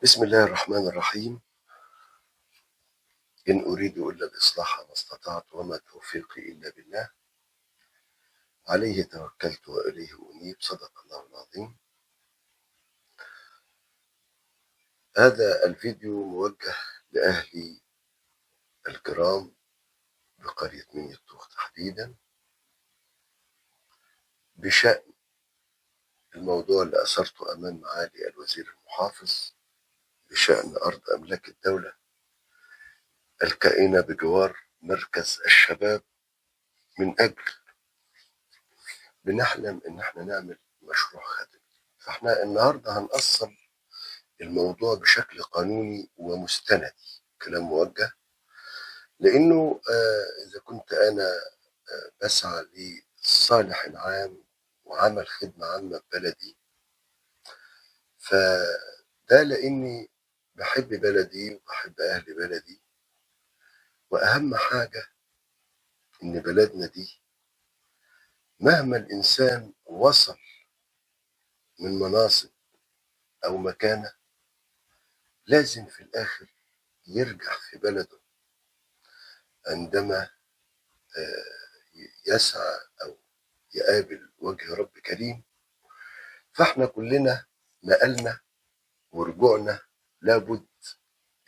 بسم الله الرحمن الرحيم. إن أريد إلا الإصلاح ما استطعت وما توفيقي إلا بالله، عليه توكلت وإليه أنيب. صدق الله العظيم. هذا الفيديو موجه لأهلي الكرام بقرية مني الطوخ تحديدا، بشأن الموضوع اللي أثرته أمام معالي الوزير المحافظ بشأن أرض أملاك الدولة الكائنة بجوار مركز الشباب. من أجل بنحلم إن احنا نعمل مشروع خدمي، فاحنا النهارده هنقسم الموضوع بشكل قانوني ومستندي، كلام موجه، لأنه إذا كنت أنا بسعى للصالح العام وعمل خدمة عامة ببلدي، فده لأني بحب بلدي وبحب أهل بلدي، وأهم حاجة إن بلدنا دي مهما الإنسان وصل من مناصب أو مكانة لازم في الآخر يرجع في بلده عندما يسعى أو يقابل وجه رب كريم. فاحنا كلنا نقلنا ورجوعنا لابد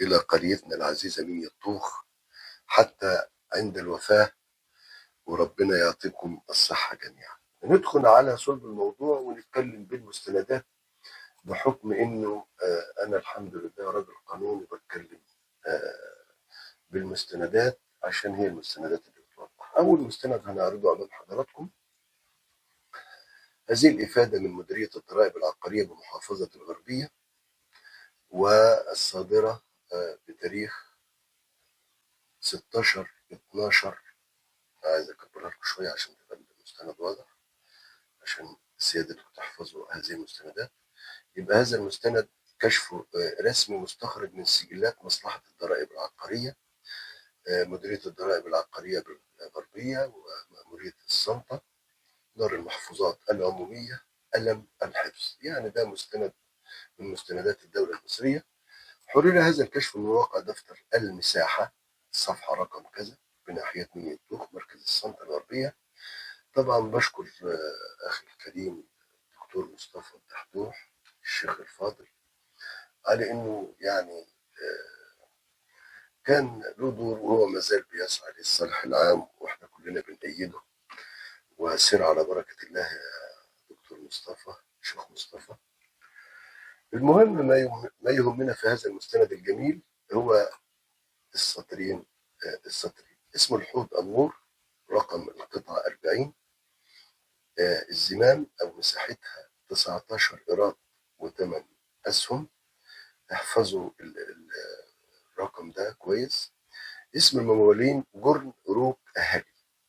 إلى قريتنا العزيزة مني الطوخ حتى عند الوفاة، وربنا يعطيكم الصحة جميعا. ندخل على صلب الموضوع ونتكلم بالمستندات، بحكم إنه أنا الحمد لله راجل قانوني بتكلم بالمستندات عشان هي المستندات اللي بتوضح. أول مستند هنعرضه أمام حضراتكم هذه الإفادة من مديرية الضرائب العقارية بمحافظة الغربية، والصادرة بتاريخ 16/12. عايز أكبرها لكم شوية عشان تبقى المستند واضح، عشان سيادتكم تحفظوا هذه المستندات. يبقى هذا المستند كشف رسمي مستخرج من سجلات مصلحة الضرائب العقارية، مديرية الضرائب العقارية بالغربية ومأمورية السلطة، دار المحفوظات العمومية، ألم الحفظ. يعني ده مستند من مستندات الدولة المصرية. حرر هذا الكشف من واقع دفتر المساحة، صفحة رقم كذا، بناحية مني الطوخ، مركز السلطة الغربية. طبعا بشكر أخي الكريم دكتور مصطفى الدحدوح الشيخ الفاضل على إنه يعني كان له دور، وهو ما زال بيسعى للصالح العام، وإحنا كلنا بنأيده. وسير على بركة الله يا دكتور مصطفى، شيخ مصطفى. المهم ما يهمنا في هذا المستند الجميل هو السطرين. اسم الحوض أمور، رقم القطعة 40، الزمام أو مساحتها 19 إيراد و8 أسهم. احفظوا الرقم ده كويس. اسم الممولين جرن روك أهالي.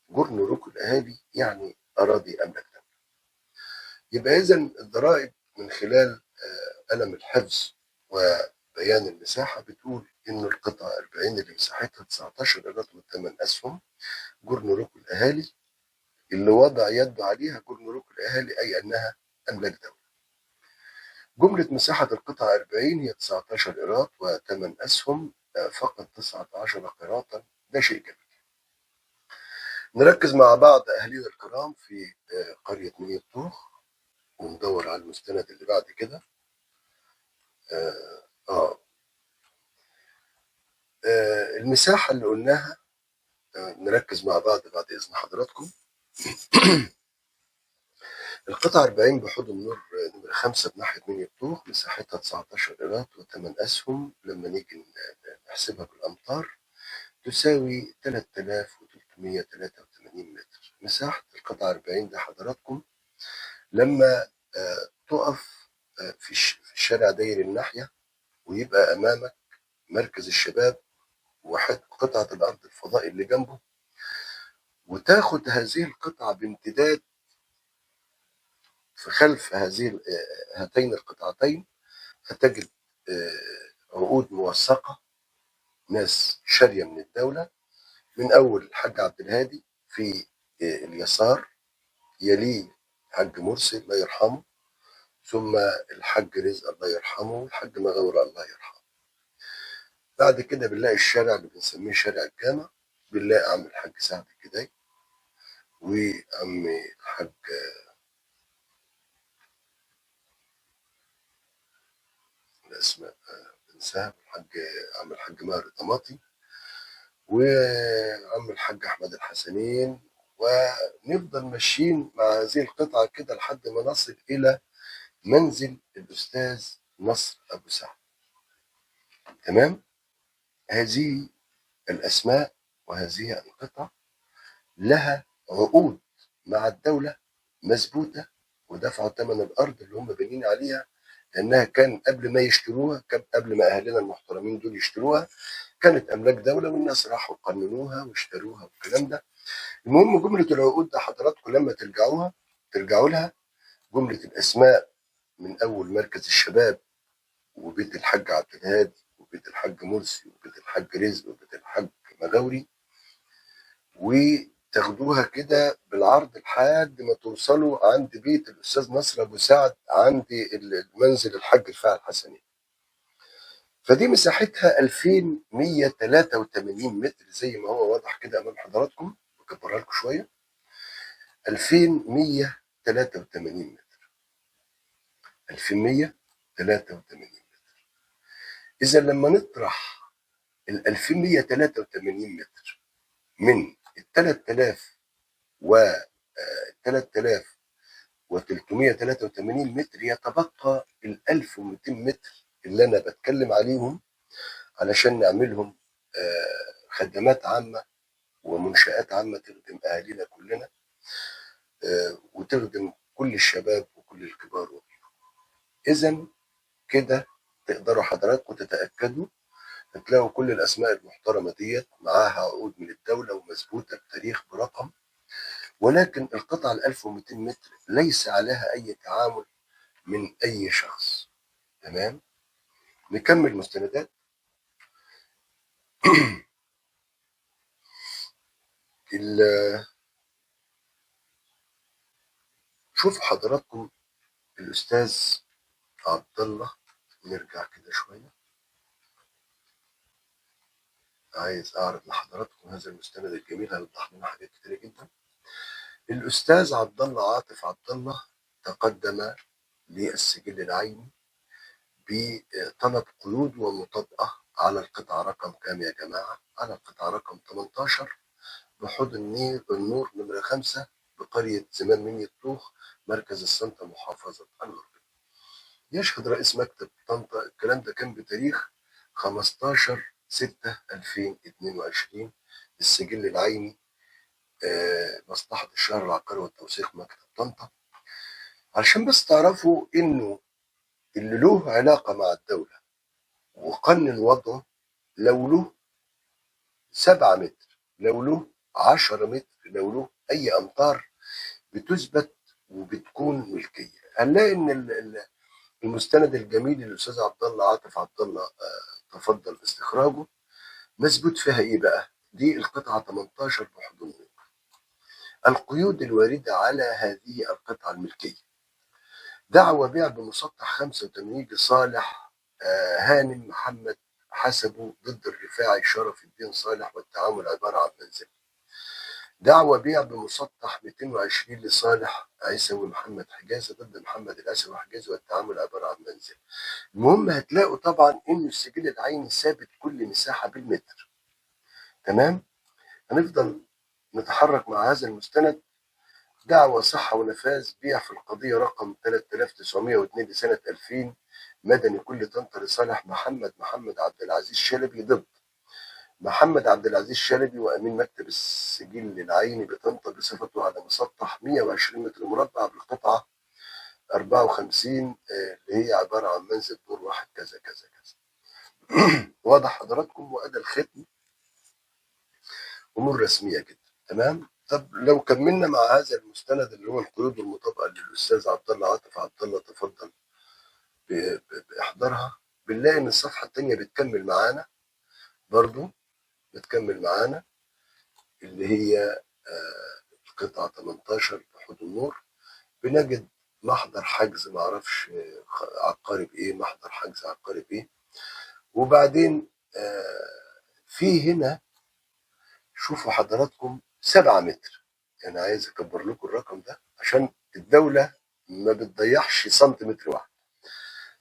جرن روك الأهالي يعني أراضي أملك دولة. يبقى إذا الضرائب من خلال قلم الحفظ وبيان المساحة بتقول إن القطعة 40 اللي مساحتها 19 إيراد و8 أسهم جرن روك الأهالي، اللي وضع يده عليها جرن روك الأهالي أي أنها أملاك دولة. جملة مساحة القطعة 40 هي 19 قيراط و8 أسهم، فقط 19 قيراطا. ده شيء جميل. نركز مع بعض أهالينا الكرام في قرية مني الطوخ وندور على المستند اللي بعد كده. المساحة اللي قلناها نركز مع بعض بعد إذن حضراتكم. القطعة 40 بحوض النور نمرة 5 بناحية مني الطوخ، مساحتها 19 قيراط و8 أسهم. لما نيجي نحسبها بالأمتار تساوي 3383 متر. مساحة القطعة 40 ده حضراتكم لما تقف في الشارع داير الناحية، ويبقى أمامك مركز الشباب وقطعة الأرض الفضائي اللي جنبه، وتاخد هذه القطعة بامتداد في خلف هاتين القطعتين، هتجد عقود موثقة، ناس شارية من الدولة. من أول الحاج عبد الهادي في اليسار، يليه حاج مرسي الله يرحمه، ثم الحاج رزق الله يرحمه والحاج مغاور الله يرحمه. بعد كده بنلاقي الشارع اللي بنسميه شارع الجامع، بنلاقي عم الحاج سعد الجداي وعم الحاج الاسماء بنساها، عم الحاج ماهر الطماطي وعم الحاج احمد الحسنين، ونفضل ماشيين مع هذه القطعه كده لحد ما نصل الى منزل الاستاذ نصر ابو سعد. تمام. هذه الاسماء وهذه القطع لها عقود مع الدوله مثبوته، ودفعوا ثمن الارض اللي هم بانيين عليها، لانها كان قبل ما يشتروها، كان قبل ما اهلنا المحترمين دول يشتروها كانت املاك دوله، والناس راحوا قننوها واشتروها والكلام ده. المهم جمله العقود ده حضراتكم لما ترجعوا لها، جمله الاسماء من اول مركز الشباب وبيت الحاج عبد الهادي وبيت الحاج مرسي وبيت الحاج رزق وبيت الحاج مغاوري، وتاخدوها كده بالعرض لحد ما توصلوا عند بيت الاستاذ نصر ابو سعد عند المنزل الحاج رفاعي الحسني. فدي مساحتها 2183 متر زي ما هو واضح كده امام حضراتكم، بكبرها لكم شويه. 2183 متر، 2183 متر. اذا لما نطرح ال 2183 متر من ال 3000 و 3383 متر، يتبقى ال 1200 متر اللي انا بتكلم عليهم علشان نعملهم خدمات عامه ومنشآت عامه تخدم اهالينا كلنا، وتخدم كل الشباب وكل الكبار. اذا كده تقدروا حضراتكم تتاكدوا، هتلاقوا كل الاسماء المحترمه ديت معاها عقود من الدوله ومثبوته بتاريخ برقم، ولكن القطعه ال 1200 متر ليس عليها اي تعامل من اي شخص. تمام. نكمل مستندات. شوف حضراتكم الاستاذ عبد الله، نرجع كده شويه، عايز اعرض لحضراتكم هذا المستند الجميل هيوضح لنا حاجات كتيره جدا. الاستاذ عبد الله عاطف عبد الله تقدم للسجل العيني بطلب قيود ومطابقه على القطعه رقم كام يا جماعه؟ على القطعه رقم 18 بحوض النور نمره 5 بقريه زمان مني الطوخ مركز السلطه محافظه الغربيه. يشهد رئيس مكتب طنطا، الكلام ده كان بتاريخ 15/6/2022، السجل العيني مصلحة الشهر العقاري والتوثيق مكتب طنطا. علشان بس تعرفوا انه اللي له علاقة مع الدولة وقنن وضعه، لو له 7 متر، لو له 10 متر، لو له اي امتار بتثبت وبتكون ملكية. هنلاقي ان المستند الجميل اللي الاستاذ عبد الله عاطف عبد الله تفضل باستخراجه مثبوت فيها ايه بقى؟ دي القطعة 18 بحضور القيود الواردة على هذه القطعة الملكية: دعوى بيع بمسطح 85 لصالح هانم محمد حسبه ضد الرفاعي شرف الدين صالح، والتعامل عبارة عن منزل. دعوى بيع بمسطح 220 لصالح عيسوي محمد حجازي ضد محمد العيسوي حجازي، والتعامل عبارة عن منزل. المهم هتلاقوا طبعا ان السجل العيني ثابت كل مساحة بالمتر. تمام. هنفضل نتحرك مع هذا المستند. دعوى صحة ونفاذ بيع في القضية رقم 3902 لسنة 2000 مدني كل طنطا لصالح محمد عبد العزيز شلبي ضد محمد عبد العزيز شلبي وأمين مكتب السجل العيني بطنطا بصفته على مسطح 120 متر مربع بالقطعة 54 اللي هي عبارة عن منزل دور واحد كذا كذا كذا. واضح حضراتكم؟ وأدى الختم أمور رسمية جدا. تمام. طب لو كملنا مع هذا المستند اللي هو القيود المطابقه اللي الاستاذ عبد الله عاطف عبد الله تفضل باحضارها، بنلاقي ان الصفحه الثانيه بتكمل معانا برضو، بتكمل معانا اللي هي القطعه 18 بحوض النور. بنجد محضر حجز معرفش عقاري بايه، محضر حجز عقاري بايه. وبعدين في هنا شوفوا حضراتكم 7 متر، يعني عايز اكبر لكم الرقم ده عشان الدولة ما بتضيعش سنتيمتر واحد.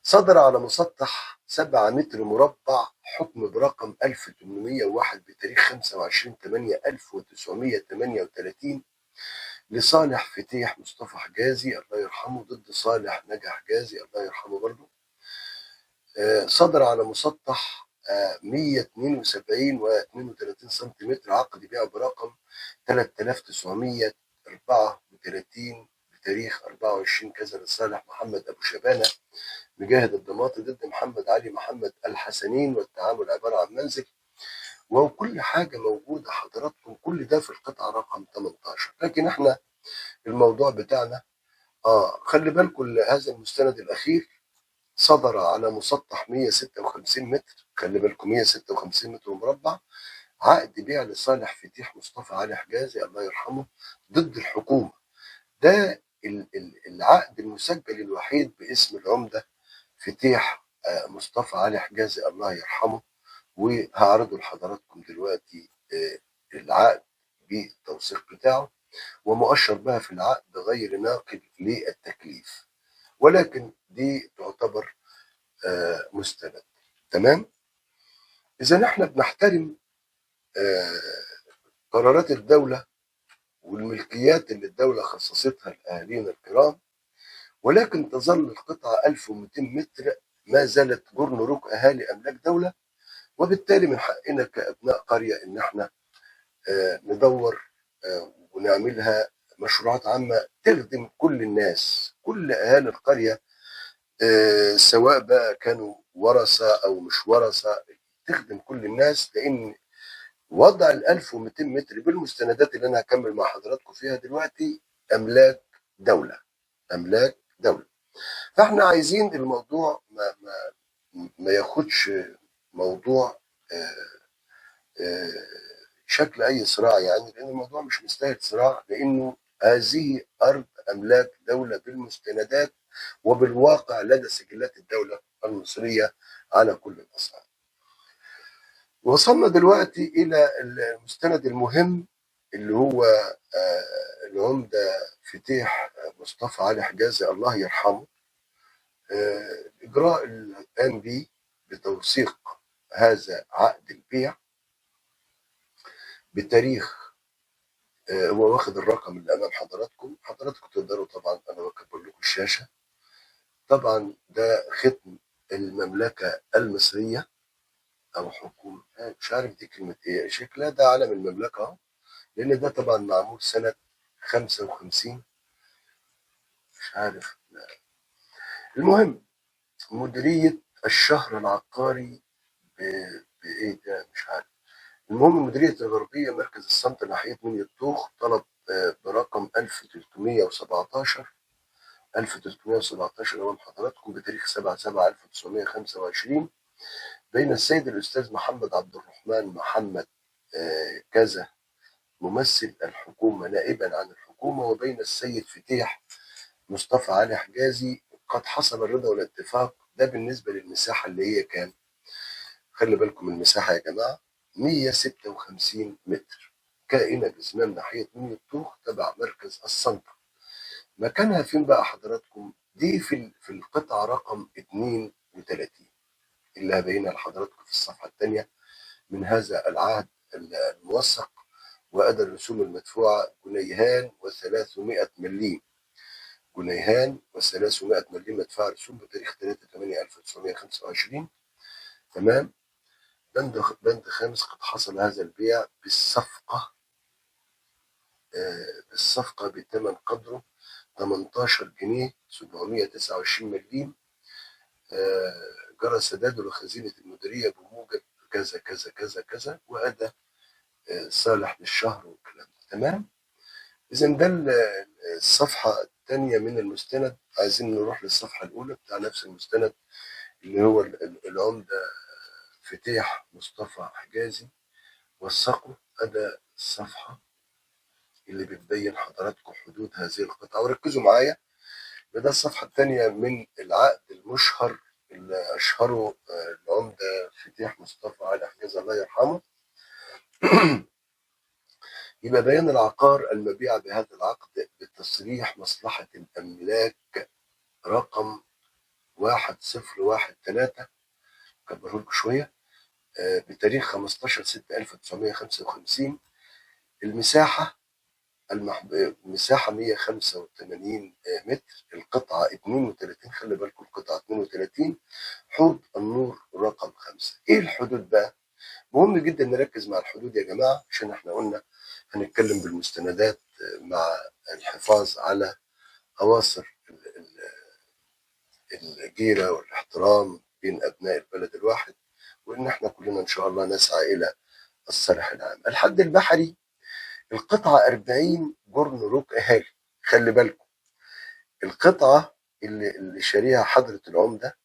صدر على مسطح 7 متر مربع حكم برقم 1801 بتاريخ 25/8/1938 لصالح فتيح مصطفى حجازي الله يرحمه ضد صالح نجا حجازي الله يرحمه برضه. صدر على مسطح 172.32 سنتيمتر عقد بيع برقم 3934 بتاريخ 24 كذا لصالح محمد أبو شبانة مجاهد الضماطي ضد محمد علي محمد الحسنين، والتعامل عبارة عن منزل. وكل حاجة موجودة حضراتكم، كل ده في القطعة رقم 18. لكن احنا الموضوع بتاعنا خلي بالكم هذا المستند الأخير صدر على مسطح 156 متر، خلي بالكم 156 متر مربع، عقد بيع لصالح فتيح مصطفى علي حجازي الله يرحمه ضد الحكومة. ده العقد المسجل الوحيد باسم العمدة فتيح مصطفى علي حجازي الله يرحمه، وهعرضه لحضراتكم دلوقتي العقد بالتوثيق بتاعه، ومؤشر بها في العقد غير ناقل للتكليف، ولكن دي تعتبر مستند. تمام. اذا احنا بنحترم قرارات الدولة والملكيات اللي الدولة خصصتها لأهالينا الكرام، ولكن تظل القطعة 1200 متر ما زالت جرن ركن أهالي أملاك دولة، وبالتالي من حقنا كأبناء قرية إن احنا ندور ونعملها مشروعات عامة تخدم كل الناس، كل أهالي القرية، سواء بقى كانوا ورثة أو مش ورثة، تخدم كل الناس. لأن وضع ال 1200 متر بالمستندات اللي أنا هكمل مع حضراتكم فيها دلوقتي أملاك دولة، أملاك دولة. فاحنا عايزين الموضوع ما ياخدش موضوع شكل اي صراع، يعني لان الموضوع مش مستاهل صراع، لانه هذه ارض املاك دوله بالمستندات وبالواقع لدى سجلات الدوله المصريه على كل الاصعاد. وصلنا دلوقتي الى المستند المهم اللي هو العمده فتيح مصطفى علي حجازي الله يرحمه. الاجراء اللي قام به بتوثيق هذا عقد البيع بتاريخ هو واخد الرقم اللي امام حضراتكم تقدروا طبعا انا بكبر لكم الشاشه. طبعا ده ختم المملكه المصريه او حكومه، مش عارف دي كلمه ايه، شكلها ده علم المملكه اهو، لان ده طبعا معمول سنه 55 مش عارف. المهم مديريه الشهر العقاري بايه ده مش عارف. المهم مديريه الغربيه مركز الصمت ناحيه منيا الطوخ طلب برقم 1317 امام حضراتكم بتاريخ 7/7/1925 بين السيد الاستاذ محمد عبد الرحمن محمد كذا ممثل الحكومه نائبا عن الحكومه، وبين السيد فتيح مصطفى علي حجازي. قد حصل الرضا والاتفاق. ده بالنسبه للمساحه اللي هي كام؟ خلي بالكم المساحه يا جماعه 156 متر، كائنه بزمام ناحيه منيا الطوخ تبع مركز الصنطه. مكانها فين بقى حضراتكم؟ دي في القطعة رقم 32 اللي هبينها لحضراتكم في الصفحة الثانية من هذا العهد الموثق. وأدى الرسوم المدفوعة جنيهان و300 مليم، جنيهان و300 مليم مدفوعة رسوم بتاريخ 3/8/1925. تمام. بند خامس قد حصل هذا البيع بالصفقة بثمن قدره 18 جنيه 729 مليم، جرى سداده لخزينة المديرية بموجب كذا كذا كذا كذا، وأدى صالح للشهر والكلام ده. تمام. إذا ده الصفحة الثانية من المستند. عايزين نروح للصفحة الأولى بتاع نفس المستند اللي هو العمدة فتيح مصطفى حجازي وثقه. أدى الصفحة اللي بتبين حضراتكم حدود هذه القطعة، وركزوا معايا ده الصفحة الثانية من العقد المشهر اللي أشهره العمدة فتيح مصطفى علي حجاز الله يرحمه. يبقى بيان العقار المبيع بهذا العقد بتصريح مصلحة الأملاك رقم 1013، كبره لكم شوية، بتاريخ 15/6/1955. المساحة مساحة 185 متر، القطعة 32، خلي بالكم القطعة 32، حوض النور رقم 5. ايه الحدود بقى؟ مهم جدا نركز مع الحدود يا جماعة، عشان احنا قلنا هنتكلم بالمستندات مع الحفاظ على أواصر الجيرة والاحترام بين أبناء البلد الواحد، وإن احنا كلنا إن شاء الله نسعى إلى الصالح العام. الحد البحري القطعة 40 جرن روك أهالي. خلي بالكم القطعة اللي شاريها حضرة العمدة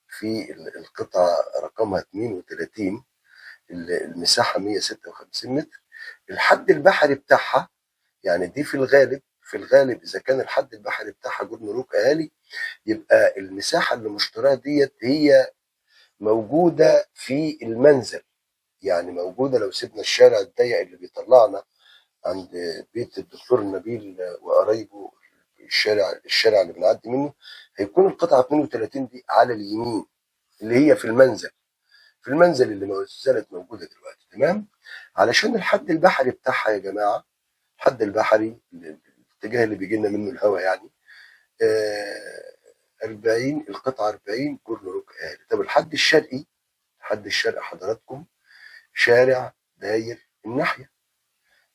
في القطعة رقمها 32، المساحة 156 متر، الحد البحري بتاعها، يعني دي في الغالب إذا كان الحد البحري بتاعها جرن روك أهالي، يبقى المساحة اللي مشتراها ديت هي موجودة في المنزل، يعني موجودة لو سيبنا الشارع الضيق اللي بيطلعنا عند بيت الدكتور نبيل وقرايبه، الشارع اللي بنعدي منه، هيكون القطعة 32 دي على اليمين اللي هي في المنزل اللي ما زالت موجودة دلوقتي. تمام؟ علشان الحد البحري بتاعها يا جماعة، الحد البحري الاتجاه اللي بيجي لنا منه الهواء يعني 40، القطعة 40 جرن روك أهلي. طب الحد الشرقي حضراتكم شارع داير الناحية.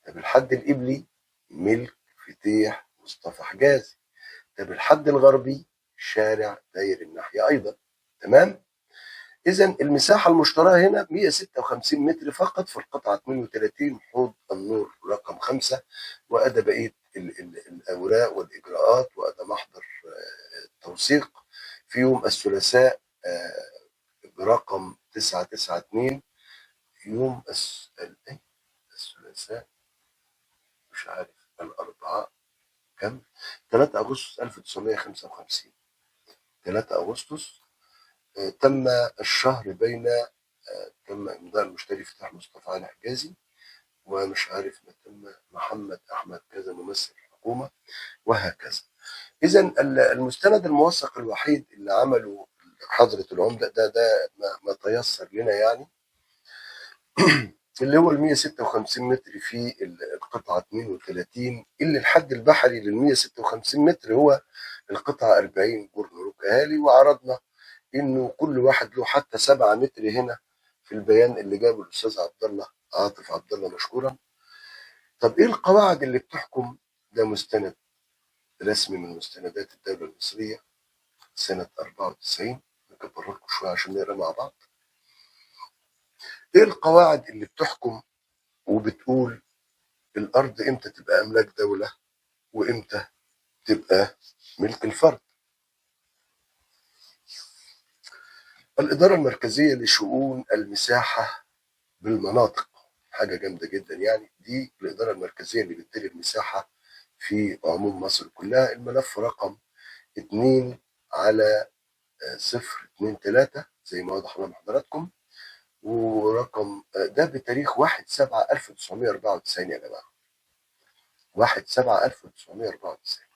طب الحد القبلي ملك فتيح مصطفى حجازي. طب الحد الغربي شارع داير الناحية أيضا. تمام؟ إذا المساحة المشتراه هنا 156 متر فقط في القطعة 32، حوض النور رقم 5. وأدى بقية الأوراق والإجراءات، وأدى محضر التوثيق في يوم الثلاثاء برقم 992، يوم الثلاثاء مش عارف الأربعاء كم، 3 أغسطس 1955. 3 أغسطس تم الشهر بين تم إمضاء المشتري فتح مصطفى علي حجازي، ومش عارف ما تم محمد أحمد كذا ممثل الحكومة، وهكذا. إذا المستند الموثق الوحيد اللي عمله حضرة العمدة ده ما تيسر لنا يعني، اللي هو ال 156 متر في القطعة 32، اللي الحد البحري لل 156 متر هو القطعة 40 جرن روك أهالي. وعرضنا إنه كل واحد له حتى 7 متر هنا في البيان اللي جابه الأستاذ عاطف عبد الله مشكورا. طب إيه القواعد اللي بتحكم؟ ده مستند رسمي من مستندات الدولة المصرية سنة 94، نكبر لكم شوية عشان نقرا مع بعض. إيه القواعد اللي بتحكم وبتقول الأرض إمتى تبقى أملاك دولة وإمتى تبقى ملك الفرد؟ الإدارة المركزية لشؤون المساحة بالمناطق، حاجة جامدة جدا يعني، دي الإدارة المركزية اللي بتدير المساحة في عموم مصر كلها. الملف رقم 2/023 زي ما واضح أمام حضراتكم، ورقم ده بتاريخ 1/7/1994 يا جماعة، 1/7/1994.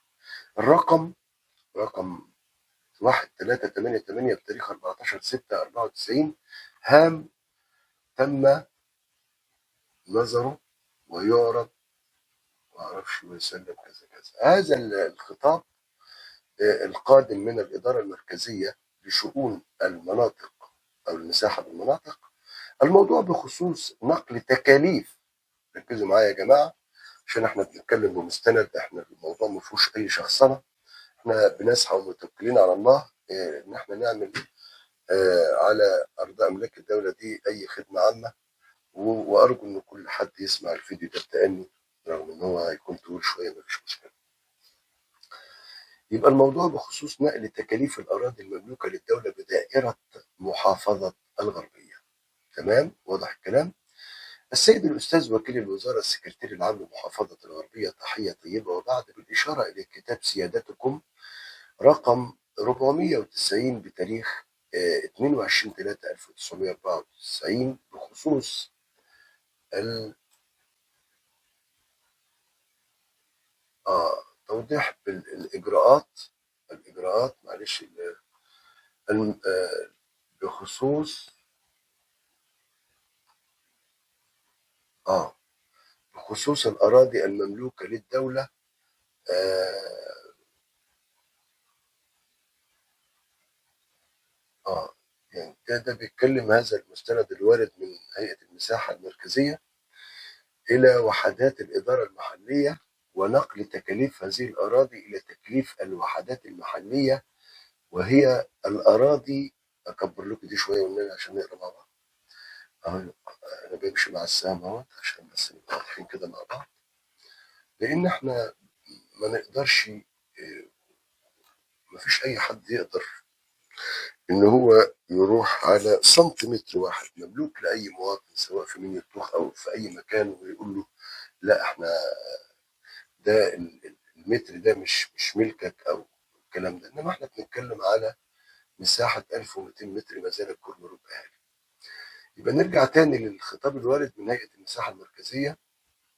الرقم رقم 1388 بتاريخ 14/6/94 هام تم نظره ويعرض معرفش ويسلم كذا كذا. هذا الخطاب القادم من الإدارة المركزية لشؤون المناطق أو المساحة بالمناطق، الموضوع بخصوص نقل تكاليف. ركزوا معايا يا جماعة، عشان احنا بنتكلم بمستند، احنا الموضوع ما فيهوش أي شخصنة، احنا بنسعى ومتوكلين على الله ان احنا نعمل على أرض أملاك الدولة دي أي خدمة عامة. وأرجو إن كل حد يسمع الفيديو ده بتأني، رغم إن هو هيكون طويل شوية، مفيش مشكلة. يبقى الموضوع بخصوص نقل تكاليف الأراضي المملوكة للدولة بدائرة محافظة الغربية. تمام؟ واضح الكلام؟ السيد الأستاذ وكيل الوزارة السكرتير العام لمحافظة الغربية، تحية طيبة وبعد، بالإشارة إلى كتاب سيادتكم رقم 490 بتاريخ 22/3/1994 بخصوص توضيح الإجراءات معلش بخصوص بخصوص الأراضي المملوكة للدولة يعني ده بيتكلم هذا المستند الوارد من هيئة المساحة المركزية إلى وحدات الإدارة المحلية، ونقل تكاليف هذه الأراضي إلى تكليف الوحدات المحلية، وهي الأراضي. أكبر لكم دي شوية والنبي عشان نقرا مع بعض. أنا بمشي مع السهم أهوت عشان بس نبقى واضحين كده مع بعض، لأن إحنا ما نقدرش، ما فيش أي حد يقدر إن هو يروح على سنتيمتر واحد مملوك لأي مواطن سواء في منيا الطوخ أو في أي مكان ويقول له لا إحنا ده المتر ده مش ملكك أو الكلام ده. إنما إحنا بنتكلم على مساحة 1200 متر ما زالت كورن ربع أهالي. يبقى نرجع تاني للخطاب الوارد من هيئة المساحة المركزية.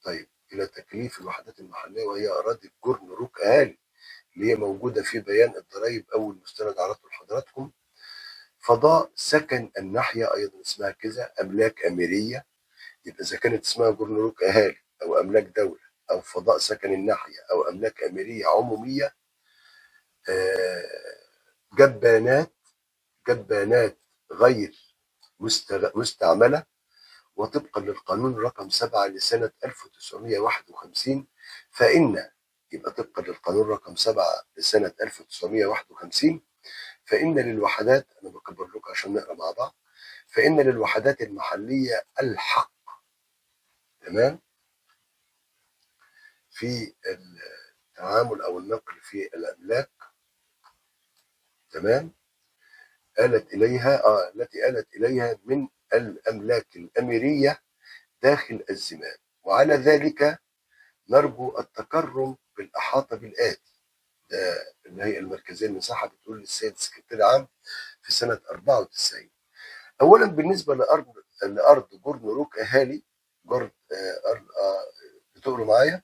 طيب إلى تكليف الوحدات المحلية، وهي أراضي الجرن روك أهالي اللي هي موجودة في بيان الضرايب أول مستند عرضته لحضراتكم. فضاء سكن الناحية أيضا اسمها كذا أملاك أميرية. يبقى إذا كانت اسمها جرن روك أهالي أو أملاك دولة أو فضاء سكن الناحية أو أملاك أميرية عمومية، جبانات غير مستعملة، وطبقا للقانون رقم 7 لسنة 1951 فإن يبقى طبقا للقانون رقم 7 لسنة 1951 فإن للوحدات، أنا بكبر لكم عشان نقرأ مع بعض، فإن للوحدات المحلية الحق، تمام، في التعامل أو النقل في الأملاك، تمام، التي آلت إليها من الأملاك الأميرية داخل الزمام. وعلى ذلك نرجو التكرم بالإحاطة بالآتي. ده الهيئة المركزية للمساحة بتقول للسيد السكرتير العام في سنة 94. أولا بالنسبة لأرض جرن روك أهالي، جرن أرض بتقروا معايا،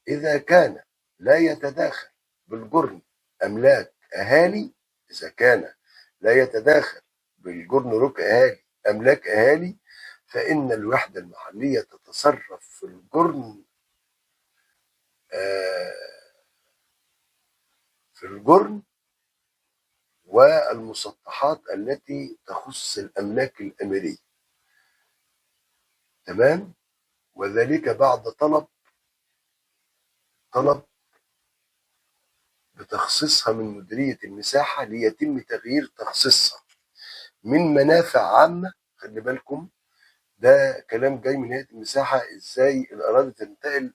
إذا كان لا يتداخل بالجرن أملاك أهالي، إذا كان لا يتداخل بالجرن روك أهالي أملاك أهالي، فإن الوحدة المحلية تتصرف في الجرن والمسطحات التي تخص الأملاك الأميرية، تمام، وذلك بعد طلب بتخصيصها من مديرية المساحة ليتم تغيير تخصيصها من منافع عامة. خلي بالكم ده كلام جاي من هيئة المساحة، ازاي الأراضي تبقى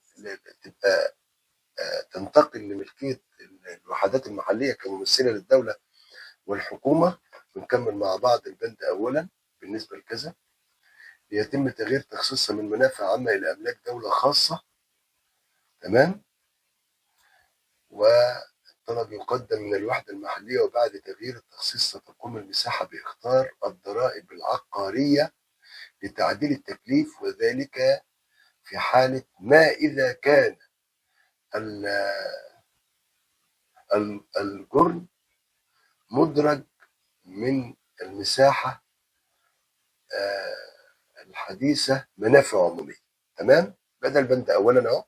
تنتقل لملكية الوحدات المحلية كممثلة للدولة والحكومة. ونكمل مع بعض البند. أولا بالنسبة لكذا ليتم تغيير تخصيصها من منافع عامة إلى أملاك دولة خاصة، تمام، والطلب يقدم من الوحدة المحلية، وبعد تغيير التخصيص ستقوم المساحة بإخطار الضرائب العقارية لتعديل التكليف، وذلك في حالة ما إذا كان الجرن مدرج من المساحة الحديثة منافع عمومية، تمام. بدل البند أولا أهو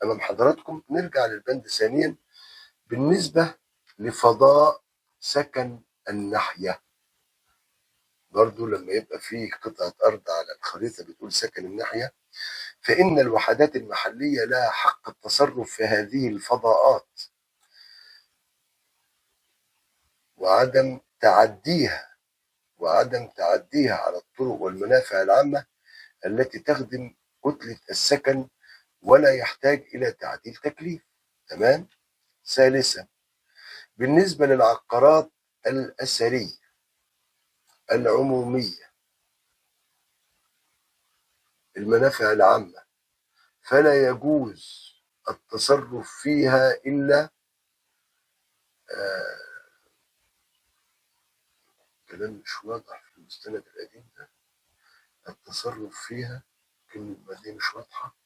أمام حضراتكم. نرجع للبند ثانيا بالنسبة لفضاء سكن الناحية. برضو لما يبقى في قطعة أرض على الخريطة بتقول سكن الناحية، فإن الوحدات المحلية لها حق التصرف في هذه الفضاءات وعدم تعديها على الطرق والمنافع العامة التي تخدم كتلة السكن ولا يحتاج إلى تعديل تكليف، تمام. ثالثا بالنسبة للعقارات الأثرية العمومية المنافع العامة فلا يجوز التصرف فيها إلا كلام مش واضح في المستند القديم ده، التصرف فيها كلمة دي مش واضحة.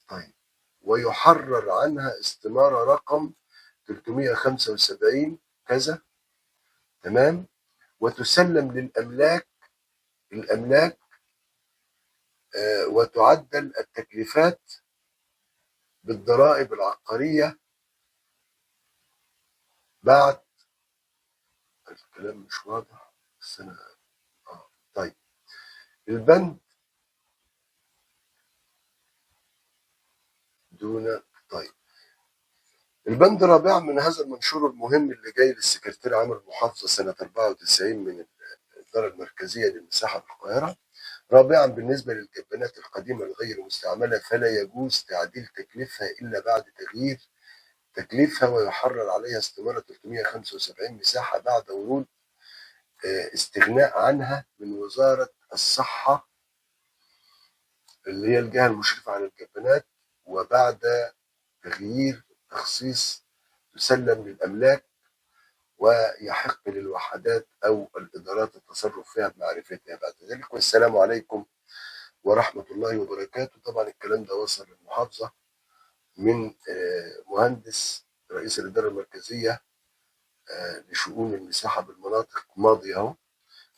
طيب، ويحرر عنها استمارة رقم 375 كذا، تمام، وتسلم الأملاك وتعدل التكليفات بالضرائب العقارية بعد. الكلام مش واضح بس أنا طيب، البند دون. طيب، البند رابعا من هذا المنشور المهم اللي جاي للسكرتير عام المحافظة سنة 94 من الإدارة المركزية للمساحة بالقاهرة. رابعا، بالنسبة للجبانات القديمة الغير مستعملة فلا يجوز تعديل تكليفها إلا بعد تغيير تكليفها، ويحرر عليها استمارة 375 مساحة بعد ورود استغناء عنها من وزارة الصحة اللي هي الجهة المشرفة على الجبانات، وبعد تغيير تخصيص تسلم للأملاك، ويحق للوحدات أو الإدارات التصرف فيها بمعرفتها بعد ذلك. والسلام عليكم ورحمة الله وبركاته. طبعا الكلام ده وصل للمحافظة من مهندس رئيس الإدارة المركزية لشؤون المساحة بالمناطق ماضي أهو،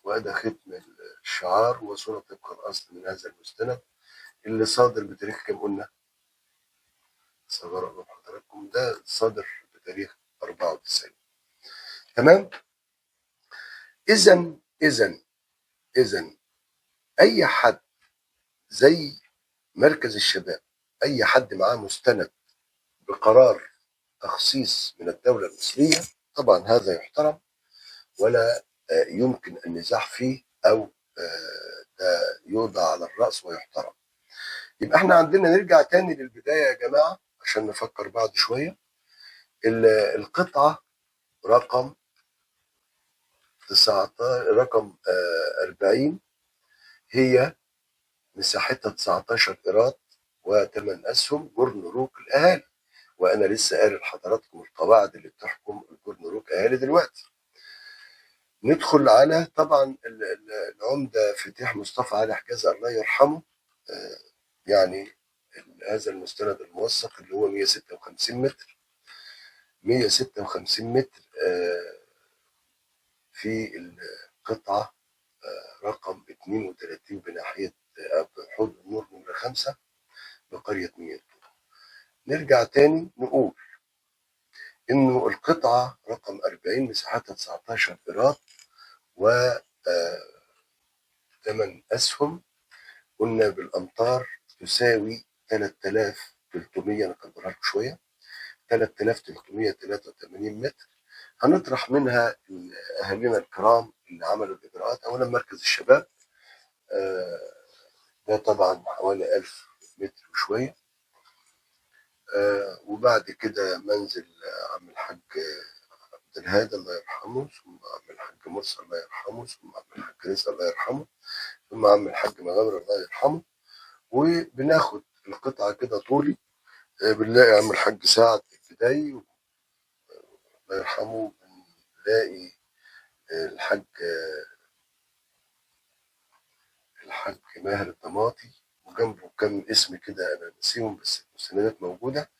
وأدى ختم الشعار وصورة طبق الأصل من هذا المستند اللي صادر بتاريخ كام قلنا؟ صغر أمام حضراتكم، ده صادر بتاريخ 94. تمام؟ إذا أي حد زي مركز الشباب، أي حد معاه مستند بقرار تخصيص من الدولة المصرية، طبعا هذا يحترم ولا يمكن النزاع فيه أو ده يوضع على الرأس ويحترم. يبقى احنا عندنا نرجع تاني للبداية يا جماعة عشان نفكر بعض شوية. القطعة رقم 19 رقم 40 هي مساحتها 19 قيراط و8 أسهم جرنروك الأهالي، وأنا لسه قاري لحضراتكم القواعد اللي بتحكم الجرنروك أهالي دلوقتي. ندخل على طبعا العمدة فتيح مصطفى علي حجازي الله يرحمه، يعني هذا المستند الموثق اللي هو 156 متر 156 متر في القطعة رقم 32 بناحية حوض النور نمرة 5 بقرية مية. نرجع تاني نقول إنه القطعة رقم 40 مساحتها 19 قيراط و 8 أسهم، قلنا بالأمتار تساوي 3300، نكبرها لكم شوية، 3383 متر. هنطرح منها أهالينا الكرام اللي عملوا الإجراءات. أولا مركز الشباب ده طبعا حوالي 1000 متر وشوية، وبعد كده منزل عم الحاج عبد الهادي الله يرحمه، ثم عم الحاج مرسي الله يرحمه، ثم عم الحاج رزق الله يرحمه، ثم عم الحاج مغامر الله يرحمه. وبناخد القطعة كده طولي، بنلاقي عم الحاج سعد الفدائي الله يرحمه، بنلاقي الحاج ماهر الضماطي، وجنبه كم اسم كده انا نسيهم بس المستندات موجوده،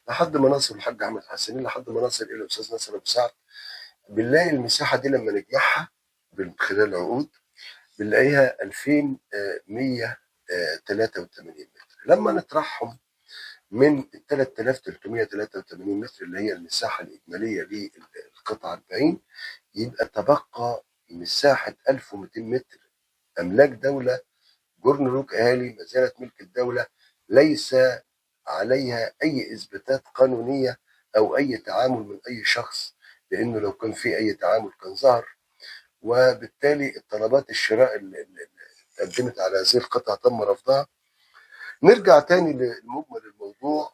لحد ما نصل الحاج احمد حسنين، لحد ما نصل الى الاستاذ ناصر ابو سعد. بنلاقي المساحه دي لما نجمعها من خلال العقود بنلاقيها 2183 متر. لما نطرحهم من ال 3383 متر اللي هي المساحه الاجماليه للقطعه 40، يبقى تبقى مساحه 1200 متر املاك دوله جرنروك اهالي ما زالت ملك الدوله، ليس عليها اي اثباتات قانونيه او اي تعامل من اي شخص، لانه لو كان في اي تعامل كان ظهر. وبالتالي الطلبات الشراء اللي قدمت على هذه القطعه تم رفضها. نرجع تاني لمجمل الموضوع.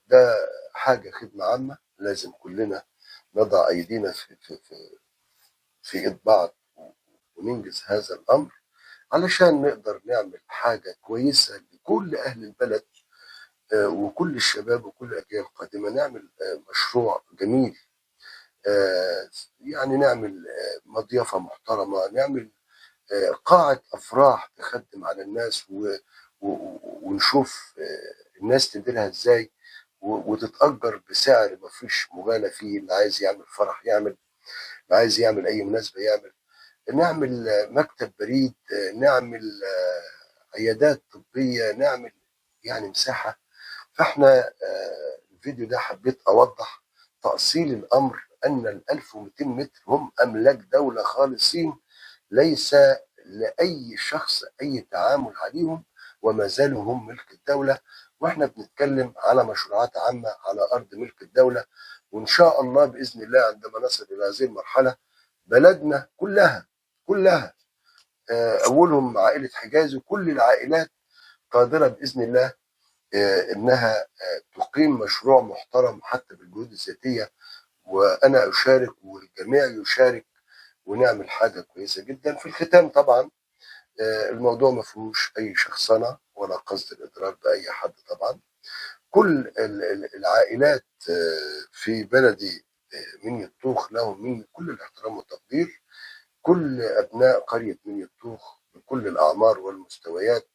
ده حاجه خدمه عامه لازم كلنا نضع ايدينا في ايد بعض وننجز هذا الامر علشان نقدر نعمل حاجه كويسه لكل اهل البلد، وكل الشباب وكل الأجيال القادمة نعمل مشروع جميل. يعني نعمل مضيفة محترمة، نعمل قاعة أفراح تخدم على الناس، ونشوف الناس تديرها إزاي، وتتأجر بسعر مفيش مبالغة فيه. اللي عايز يعمل فرح يعمل، اللي عايز يعمل أي مناسبة يعمل. نعمل مكتب بريد، نعمل عيادات طبية، نعمل يعني مساحة. فاحنا الفيديو ده حبيت أوضح تأصيل الأمر، أن ال 1200 متر هم أملاك دولة خالصين، ليس لأي شخص أي تعامل عليهم، وما زالوا هم ملك الدولة. واحنا بنتكلم على مشروعات عامة على أرض ملك الدولة. وإن شاء الله بإذن الله عندما نصل إلى هذه المرحلة بلدنا كلها أولهم عائلة حجازي، وكل العائلات قادرة بإذن الله إنها تقيم مشروع محترم حتى بالجهود الذاتية. وأنا أشارك والجميع يشارك، ونعمل حاجة كويسة جدا. في الختام طبعا الموضوع ما فيهوش أي شخصنة ولا قصد الإضرار بأي حد طبعا. كل العائلات في بلدي من يطوخ لهم مني كل الاحترام والتقدير. كل أبناء قرية من يطوخ بكل الأعمار والمستويات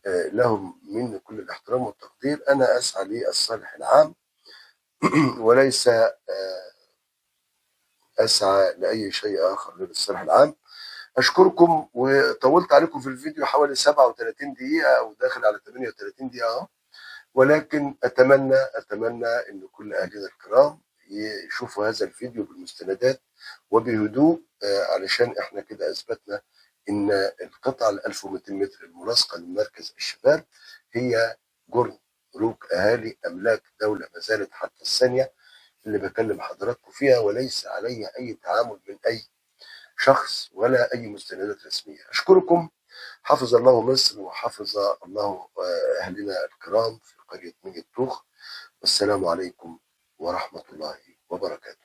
لهم مني كل الاحترام والتقدير. أنا أسعى للصالح العام وليس أسعى لأي شيء آخر غير الصالح العام. أشكركم، وطولت عليكم في الفيديو حوالي 37 دقيقة أو داخل على 38 دقيقة، ولكن أتمنى أن كل أهلنا الكرام يشوفوا هذا الفيديو بالمستندات وبهدوء، علشان احنا كده أثبتنا أن القطعة ال 1200 متر الملاصقة لمركز الشباب هي جرم ملوك أهالي أملاك دولة ما زالت حتى الثانية اللي بكلم حضراتكم فيها، وليس علي أي تعامل من أي شخص ولا أي مستندات رسمية. أشكركم. حفظ الله مصر وحفظ الله أهلنا الكرام في قرية من الطوخ. والسلام عليكم ورحمة الله وبركاته.